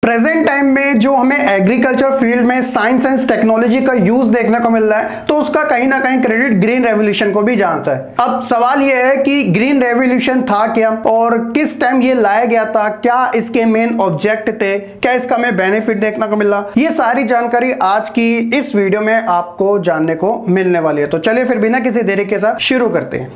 Present time में जो हमें एग्रीकल्चर फील्ड में साइंस एंड टेक्नोलॉजी का यूज देखने को मिल रहा है, तो उसका कहीं ना कहीं क्रेडिट ग्रीन रेवोल्यूशन को भी जाता है। अब सवाल यह है कि ग्रीन रेवोल्यूशन था क्या और किस टाइम ये लाया गया था, क्या इसके मेन ऑब्जेक्ट थे, क्या इसका हमें बेनिफिट देखने को मिला, ये सारी जानकारी आज की इस वीडियो में आपको जानने को मिलने वाली है। तो चलिए फिर बिना किसी देरी के साथ शुरू करते हैं।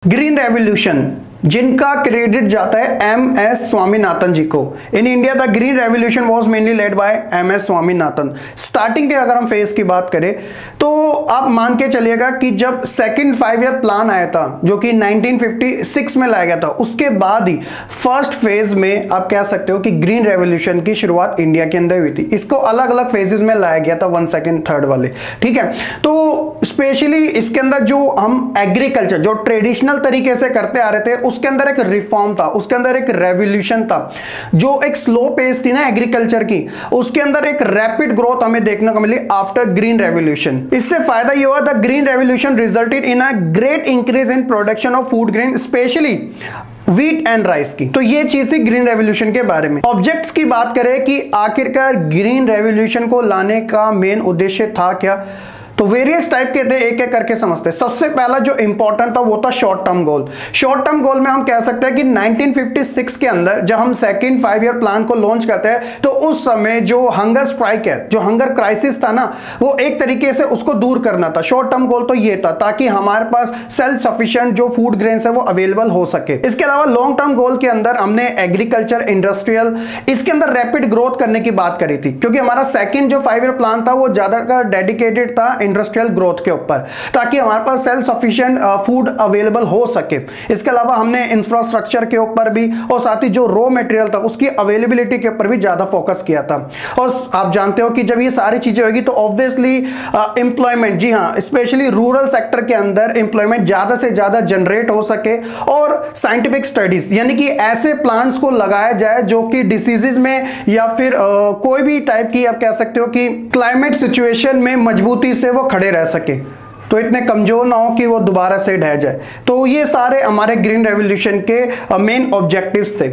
ग्रीन रेवोल्यूशन जिनका क्रेडिट जाता है एम.एस. स्वामीनाथन जी को। In India the green revolution was mainly led by M S. Swaminathan. Starting के अगर हम फेज की बात करें तो आप मान के चलिएगा कि जब सेकंड 5 ईयर प्लान आया था जो कि 1956 में लाया गया था, उसके बाद ही फर्स्ट फेज में आप कह सकते हो कि ग्रीन रेवोल्यूशन की शुरुआत इंडिया के अंदर हुई थी। इसको अलग अलग फेजेस में लाया गया था, 1, 2, 3 वाले, ठीक है। तो स्पेशली इसके अंदर जो हम एग्रीकल्चर जो ट्रेडिशनल तरीके से करते आ रहे थे उसके अंदर एक रिफॉर्म था, उसके अंदर एक रेवोल्यूशन था। जो एक स्लो पेस थी ना एग्रीकल्चर की, उसके अंदर एक रैपिड ग्रोथ हमें देखने को मिली आफ्टर ग्रीन रेवोल्यूशन। इससे फायदा ये हुआ the green revolution resulted in a great increase in production of food grain specially wheat and rice की। तो ये चीज थी ग्रीन रेवोल्यूशन के बारे में। ऑब्जेक्ट्स की बात करें कि आखिरकार ग्रीन रेवोल्यूशन को लाने का मेन उद्देश्य था क्या, तो वेरियस टाइप के थे, एक एक करके समझते हैं। सबसे पहला जो इंपॉर्टेंट था वो था short term goal. Short term goal में हम कह सकते हैं कि 1956 के अंदर जब हम सेकंड 5 ईयर प्लान को लॉन्च करते हैं तो उस समय जो हंगर स्ट्राइक है, जो हंगर क्राइसिस था ना, वो एक तरीके से उसको दूर करना था। शॉर्ट टर्म गोल तो ये था ताकि हमारे पास सेल्फ सफिशिएंट जो फूड ग्रेन्स है वो अवेलेबल हो सके। इसके अलावा लॉन्ग टर्म गोल के अंदर हमने एग्रीकल्चर, इंडस्ट्रियल, इसके अंदर रैपिड ग्रोथ करने की बात करी थी, क्योंकि हमारा सेकंड जो 5 ईयर प्लान था वो ज्यादातर डेडिकेटेड था इंडस्ट्रियल ग्रोथ के ऊपर, ताकि हमारे पास सेल्फ सफिशिएंट फूड अवेलेबल हो सके। इसके अलावा हमने इंफ्रास्ट्रक्चर के ऊपर भी और साथ ही जो रॉ मटेरियल था उसकी अवेलेबिलिटी के ऊपर भी ज्यादा फोकस किया था। और आप जानते हो कि जब ये सारी चीजें होगी तो ऑब्वियसली एम्प्लॉयमेंट, जी हाँ, स्पेशली रूरल सेक्टर के अंदर एम्प्लॉयमेंट ज्यादा से ज्यादा जनरेट हो सके और साइंटिफिक स्टडीज यानी कि ऐसे प्लांट्स को लगाया जाए जो कि डिसीजेज में या फिर कोई भी टाइप की आप कह सकते हो कि क्लाइमेट सिचुएशन में मजबूती से वो खड़े रह सके, तो इतने कमजोर ना हो कि वो दोबारा से ढह जाए। तो ये सारे हमारे ग्रीन रेवोल्यूशन के मेन ऑब्जेक्टिव्स थे।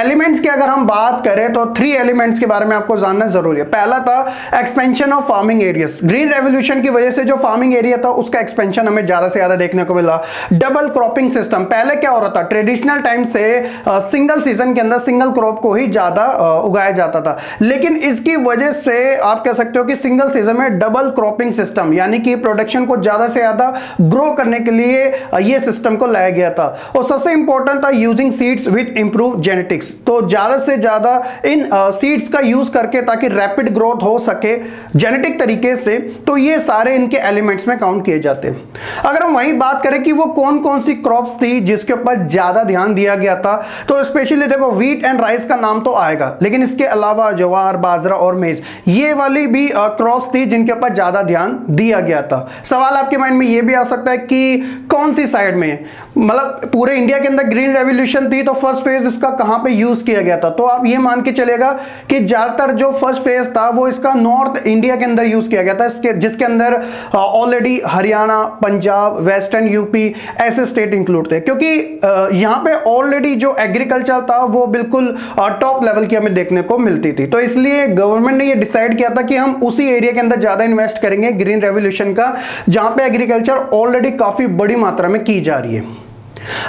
एलिमेंट्स की अगर हम बात करें तो 3 एलिमेंट्स के बारे में आपको जानना जरूरी है। पहला था expansion of farming areas. Green revolution की वजह से जो फार्मिंग एरिया था उसका एक्सपेंशन हमें ज्यादा से ज्यादा देखने को मिला। डबल क्रॉपिंग सिस्टम, पहले क्या हो रहा था, ट्रेडिशनल टाइम से सिंगल सीजन के अंदर सिंगल क्रॉप को ही ज्यादा उगाया जाता था, लेकिन इसकी वजह से आप कह सकते हो कि सिंगल सीजन में डबल क्रॉपिंग सिस्टम यानी कि प्रोडक्शन को ज्यादा से ज्यादा ग्रो करने के लिए ये सिस्टम को लाया गया था। और सबसे इंपॉर्टेंट था using seeds with improve genetics, तो ज्यादा से ज्यादा इन सीड्स का यूज करके ताकि रैपिड ग्रोथ हो सके जेनेटिक तरीके से। तो ये सारे इनके एलिमेंट्स में काउंट किए जाते हैं। अगर हम वही बात करें कि वो कौन कौन सी क्रॉप्स थी जिसके ऊपर ज्यादा ध्यान दिया गया था, तो स्पेशली देखो व्हीट एंड राइस का नाम तो आएगा, लेकिन इसके अलावा ज्वार, बाजरा और मेज, ये वाली भी क्रॉप्स थी जिनके ऊपर ज्यादा ध्यान दिया गया था। सवाल आपके माइंड में ये भी आ सकता है कि कौन सी साइड में, मतलब पूरे इंडिया के अंदर ग्रीन रेवोल्यूशन थी तो फर्स्ट फेज इसका कहां पे यूज किया गया था, तो आप ये मान के चलेगा कि ज्यादातर जो फर्स्ट फेज था वो इसका नॉर्थ इंडिया के अंदर यूज किया गया था, जिसके अंदर already Haryana, Punjab, western UP ऐसे स्टेट इंक्लूड थे, क्योंकि यहां पे ऑलरेडी जो एग्रीकल्चर था वो बिल्कुल टॉप लेवल की हमें देखने को मिलती थी। तो इसलिए गवर्नमेंट ने ये डिसाइड किया था कि हम उसी एरिया के अंदर ज्यादा इन्वेस्ट करेंगे ग्रीन रेवोल्यूशन का, जहां पे एग्रीकल्चर ऑलरेडी काफी बड़ी मात्रा में की जा रही है।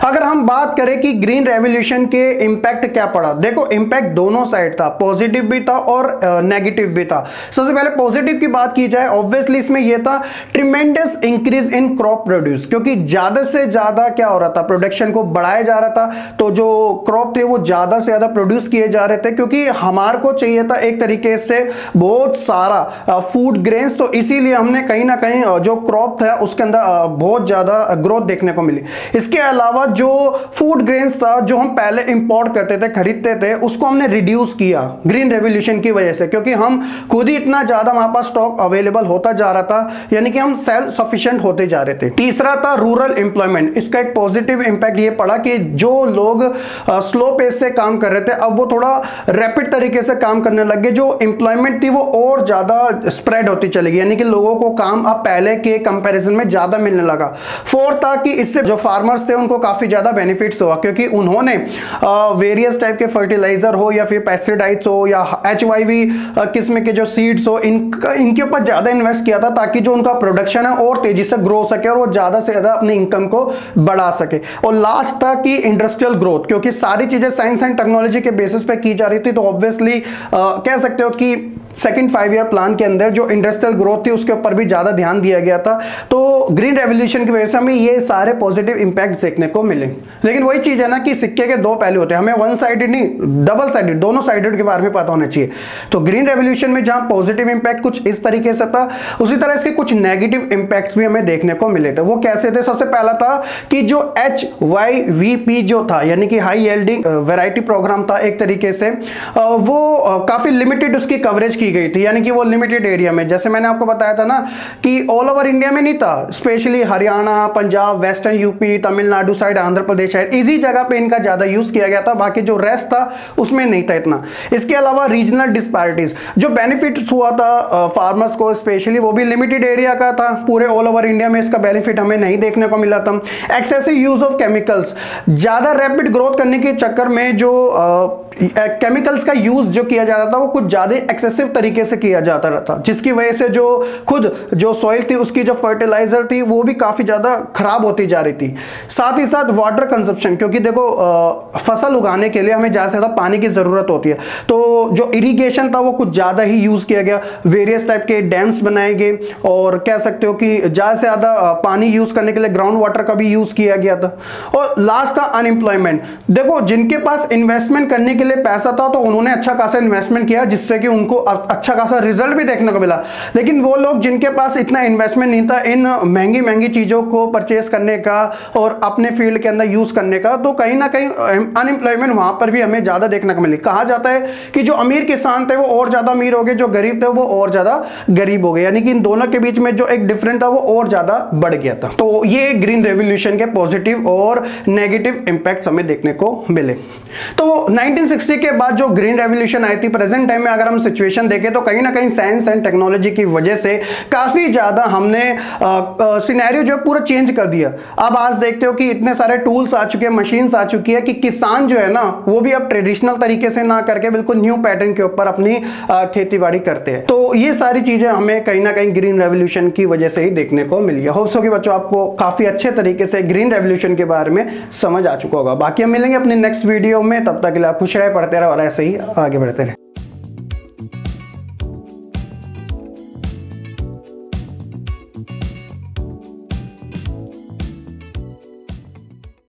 अगर हम बात करें कि ग्रीन रेवोल्यूशन के इंपैक्ट क्या पड़ा, देखो इंपैक्ट दोनों साइड था, पॉजिटिव भी था और नेगेटिव भी था। सबसे पहले पॉजिटिव की बात की जाए, ऑब्वियसली इसमें यह था tremendous increase in crop produce, क्योंकि ज्यादा से ज्यादा क्या हो रहा था, प्रोडक्शन को बढ़ाया जा रहा था, तो जो क्रॉप थे वो ज्यादा से ज्यादा प्रोड्यूस किए जा रहे थे, क्योंकि हमारे को चाहिए था एक तरीके से बहुत सारा फूड ग्रेन्स, तो इसीलिए हमने कहीं ना कहीं जो क्रॉप था उसके अंदर बहुत ज्यादा ग्रोथ देखने को मिली। इसके अलावा जो फूड ग्रेन्स था जो हम पहले इंपोर्ट करते थे, खरीदते थे, उसको हमने रिड्यूस किया ग्रीन रेवोल्यूशन की वजह से, क्योंकि हम खुद ही इतना ज्यादा हमारे पास स्टॉक अवेलेबल होता जा रहा था, यानी कि हम सेल्फ सफिशिएंट होते जा रहे थे। तीसरा था रूरल एम्प्लॉयमेंट। इसका एक पॉजिटिव इंपैक्ट ये पड़ा कि जो लोग स्लो पेस से काम कर रहे थे अब वो थोड़ा रैपिड तरीके से काम करने लग गए, जो एम्प्लॉयमेंट थी वो और ज्यादा स्प्रेड होती चली गई, यानी कि लोगों को काम अब पहले के कंपैरिजन में ज्यादा मिलने लगा। फोर्थ था कि इससे जो फार्मर्स थे उनको को काफी ज्यादा बेनिफिट्स हुआ, क्योंकि उन्होंने वेरियस टाइप के फर्टिलाइजर हो या फिर पेस्टिसाइड्स हो या HYV किस्म के जो सीड्स हो, इनके ऊपर ज्यादा इन्वेस्ट किया था, ताकि जो उनका प्रोडक्शन है और तेजी से ग्रो सके और वो ज्यादा से ज्यादा अपनी इनकम को बढ़ा सके। और लास्ट था कि इंडस्ट्रियल ग्रोथ, क्योंकि सारी चीजें साइंस एंड टेक्नोलॉजी के बेसिस पे की जा रही थी, तो ऑब्वियसली कह सकते हो कि सेकंड 5 ईयर प्लान के अंदर जो इंडस्ट्रियल ग्रोथ थी उसके ऊपर भी ज्यादा ध्यान दिया गया था। तो ग्रीन रेवोल्यूशन की वजह से हमें ये सारे पॉजिटिव इंपैक्ट देखने को मिले। लेकिन वही चीज है ना कि सिक्के के दो पहलू होते हैं, हमें वन साइडेड नहीं, डबल साइडेड, दोनों साइडेड के बारे में पता होना चाहिए। तो ग्रीन रेवोल्यूशन में जहां पॉजिटिव इंपैक्ट कुछ इस तरीके से था, उसी तरह इसके कुछ नेगेटिव इंपैक्ट्स भी हमें देखने को मिले थे। वो कैसे थे? सबसे पहला था कि जो HYVP जो था, यानी कि हाई यील्डिंग वैरायटी प्रोग्राम था, एक तरीके से वो काफी लिमिटेड उसकी कवरेज की गई थी, यानी कि वो लिमिटेड एरिया में, जैसे मैंने आपको बताया था ना कि ऑल ओवर इंडिया में नहीं था, specially Haryana, Punjab, western UP, Tamil Nadu side, Andhra Pradesh side, इसी जगह पे इनका ज्यादा यूज किया गया था, बाकी जो रेस्ट था उसमें नहीं था इतना। इसके अलावा रीजनल डिस्पैरिटीज, जो बेनिफिट हुआ था फार्मर्स को स्पेशली, वो भी लिमिटेड एरिया का था, पूरे ऑल ओवर इंडिया में इसका बेनिफिट हमें नहीं देखने को मिला था। एक्सेसिव यूज ऑफ केमिकल्स, ज्यादा रैपिड ग्रोथ करने के चक्कर में जो केमिकल्स का यूज जो किया जाता था वो कुछ ज्यादा एक्सेसिव तरीके से किया जाता रहता, जिसकी वजह से जो खुद जो सॉइल थी उसकी जो फर्टिलाइजर थी वो भी काफी ज्यादा खराब होती जा रही थी। साथ ही साथ वाटर कंजप्शन, क्योंकि देखो फसल उगाने के लिए हमें ज्यादा से ज्यादा पानी की जरूरत होती है, तो जो इरिगेशन था वो कुछ ज्यादा ही यूज किया गया, वेरियस टाइप के डैम्स बनाए गए, और कह सकते हो कि ज्यादा से ज्यादा पानी यूज करने के लिए ग्राउंड वाटर का भी यूज किया गया था। और लास्ट था अनएम्प्लॉयमेंट। देखो जिनके पास इन्वेस्टमेंट करने के लिए पैसा था तो उन्होंने अच्छा खासा इन्वेस्टमेंट किया, जिससे कि उनको अच्छा खासा रिजल्ट भी देखने को मिला। लेकिन वो लोग जिनके पास इतना इन्वेस्टमेंट नहीं था इन महंगी महंगी चीजों को परचेस करने का और अपने फील्ड के अंदर यूज करने का, तो कहीं ना कहीं अनएम्प्लॉयमेंट वहां पर भी हमें ज्यादा देखने को मिली। कहा जाता है कि जो अमीर किसान थे वो और ज्यादा अमीर हो गए, जो गरीब थे वो और ज्यादा गरीब हो गए, यानी कि इन दोनों के बीच में जो एक डिफरेंस था वो और ज्यादा बढ़ गया था। तो ये ग्रीन रेवोल्यूशन के पॉजिटिव और नेगेटिव इंपैक्ट्स हमें देखने को मिले। तो 1960 के बाद जो ग्रीन रेवोल्यूशन आई थी, प्रेजेंट टाइम में अगर हम सिचुएशन देखें तो कहीं ना कहीं साइंस एंड टेक्नोलॉजी की वजह से काफी ज्यादा हमने सिनेरियो जो पूरा चेंज कर दिया। अब आज देखते हो कि इतने सारे टूल्स आ चुके हैं, मशीन्स आ चुकी है कि किसान जो है ना वो भी अब ट्रेडिशनल तरीके से ना करके बिल्कुल न्यू पैटर्न के ऊपर अपनी खेती बाड़ी करते हैं। तो ये सारी चीजें हमें कहीं ना कहीं ग्रीन रेवोल्यूशन की वजह से ही देखने को मिली है। होप सो कि बच्चों आपको काफी अच्छे तरीके से ग्रीन रेवोल्यूशन के बारे में समझ आ चुका होगा। बाकी हम मिलेंगे अपने नेक्स्ट वीडियो में, तब तक के लिए आप खुश रहे, पढ़ते रहो और ऐसे ही आगे बढ़ते रहे।